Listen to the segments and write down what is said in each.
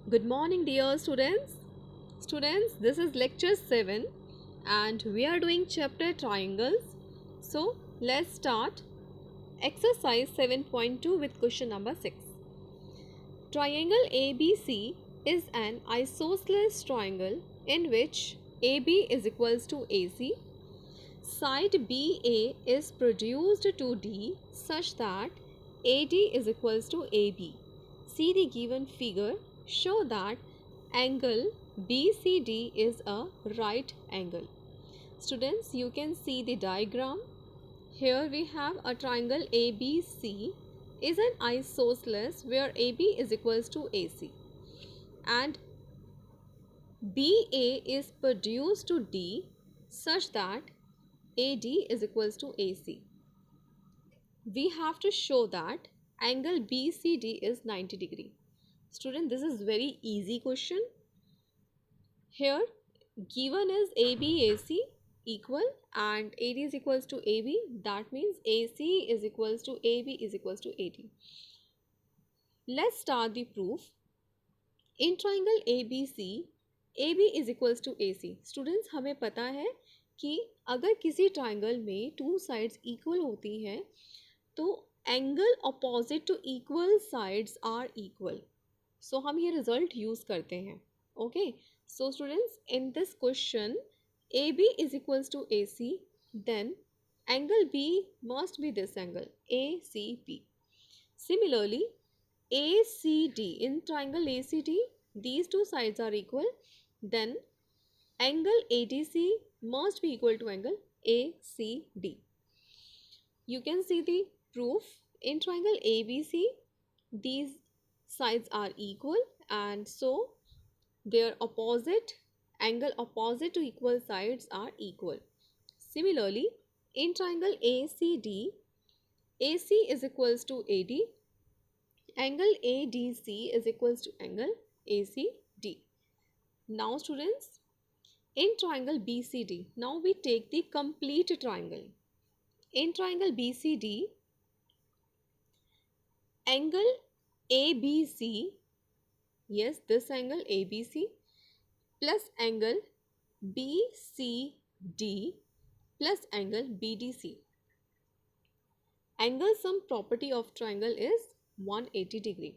Good morning, dear students. Students, this is lecture 7 and we are doing chapter triangles. So, let's start exercise 7.2 with question number 6. Triangle ABC is an isosceles triangle in which AB is equals to AC. Side BA is produced to D such that AD is equals to AB. See the given figure. Show that angle BCD is a right angle. Students, you can see the diagram. Here we have a triangle ABC is an isosceles where AB is equals to AC and BA is produced to D such that AD is equals to AC. We have to show that angle BCD is 90 degree. Student, this is very easy question. Here given is ABAC equal and AD is equals to AB. That means AC is equals to AB is equals to AD. Let's start the proof. In triangle ABC, AB is equals to AC. Students, हमें पता है कि अगर किसी triangle में two sides equal होती हैं तो angle opposite to equal sides are equal. So हम ये रिजल्ट यूज़ करते हैं. Okay, so students, in this question A B is equals to A C, then angle B must be this angle ACB. Similarly, ACD, in triangle ACD, these two sides are equal, then angle ADC must be equal to angle ACD. You can see the proof. In triangle ABC, these sides are equal and so their opposite angle opposite to equal sides are equal. Similarly, in triangle ACD, AC is equals to AD, angle ADC is equals to angle ACD. Now students, in triangle BCD, now we take the complete triangle. In triangle BCD, angle ABC, yes, this angle ABC plus angle BCD plus angle BDC. Angle sum property of triangle is 180 degree.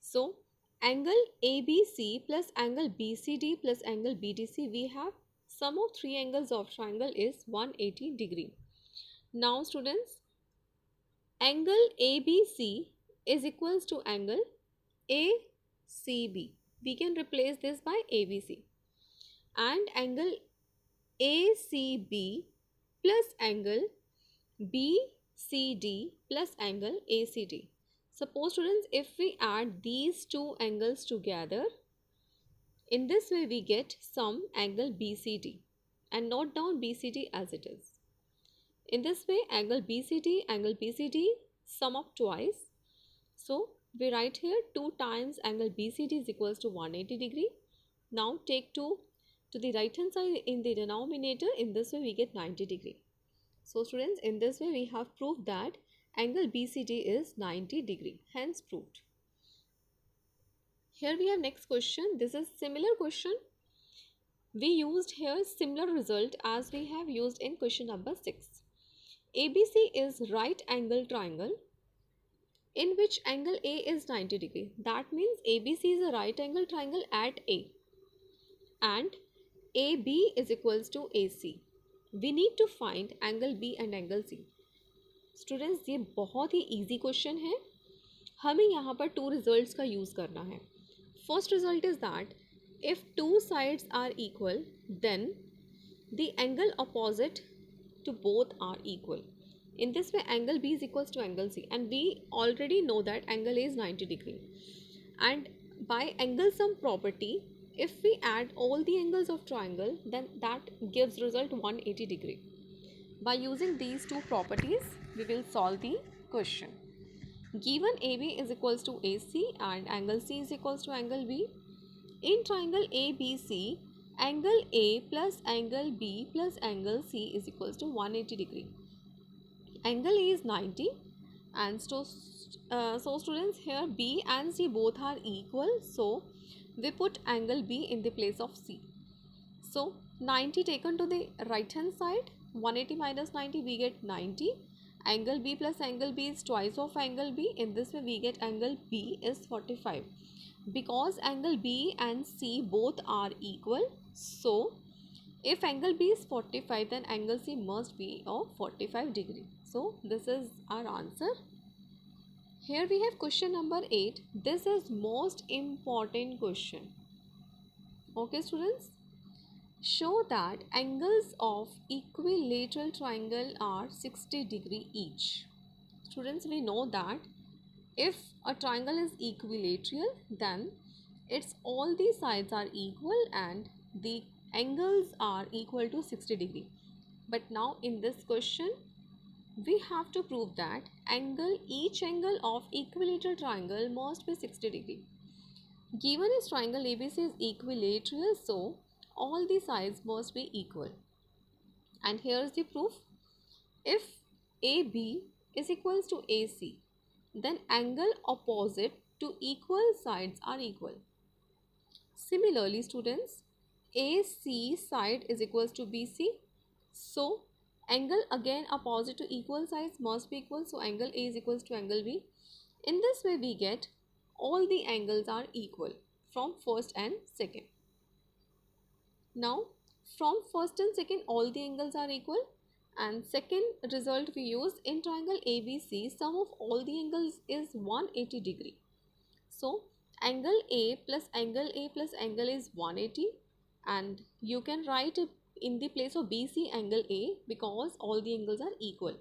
So, angle ABC plus angle BCD plus angle BDC, we have sum of three angles of triangle is 180 degree. Now students, angle ABC is equals to angle ACB. We can replace this by ABC. And angle ACB plus angle BCD plus angle ACD. Suppose students, if we add these two angles together, in this way we get sum angle BCD, and note down BCD as it is. In this way, angle BCD sum up twice. So we write here 2 times angle BCD is equals to 180 degree. Now take 2 to the right hand side in the denominator. In this way we get 90 degree. So students, in this way we have proved that angle BCD is 90 degree, hence proved. Here we have next question. This is similar question. We used here similar result as we have used in question number 6. ABC is right angle triangle in which angle A is 90 degree. That means ABC is a right angle triangle at A and AB is equals to AC. We need to find angle B and angle C. Students, ये बहुत ही easy question है. हमें यहाँ पर two results का use करना है. First result is that if two sides are equal, then the angle opposite to both are equal. In this way, angle B is equals to angle C, and we already know that angle A is 90 degree. And by angle sum property, if we add all the angles of triangle, then that gives result 180 degree. By using these two properties, we will solve the question. Given AB is equals to AC and angle C is equals to angle B, in triangle ABC, angle A plus angle B plus angle C is equals to 180 degree. Angle A is 90 And so students, here B and C both are equal, so we put angle B in the place of C. So 90 taken to the right hand side, 180 minus 90, we get 90. Angle B plus angle B is twice of angle B. In this way we get angle B is 45. Because angle B and C both are equal, so if angle B is 45, then angle C must be of 45 degree. So this is our answer. Here we have question number 8. This is most important question. Okay students, show that angles of equilateral triangle are 60 degree each. Students, we know that if a triangle is equilateral, then its all the sides are equal and the angles are equal to 60 degree. But now in this question, we have to prove that each angle of equilateral triangle must be 60 degree. Given this triangle ABC is equilateral, so all the sides must be equal. And here is the proof. If AB is equals to AC, then angle opposite to equal sides are equal. Similarly, students, AC side is equals to BC. So, angle again opposite to equal sides must be equal. So, angle A is equals to angle B. In this way, we get all the angles are equal from first and second. Now, from first and second, all the angles are equal. And second result we use in triangle ABC, sum of all the angles is 180 degree. So, angle A plus angle A plus angle is 180, and you can write it in the place of BC angle A because all the angles are equal.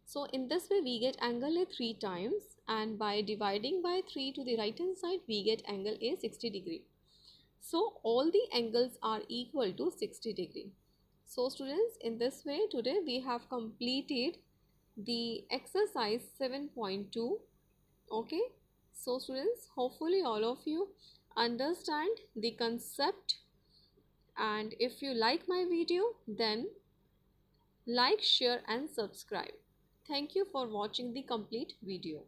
So, in this way we get angle A 3 times, and by dividing by 3 to the right hand side we get angle A 60 degree. So, all the angles are equal to 60 degree. So, students, in this way today we have completed the exercise 7.2. Okay, so students, hopefully all of you understand the concept, and if you like my video, then like, share and subscribe. Thank you for watching the complete video.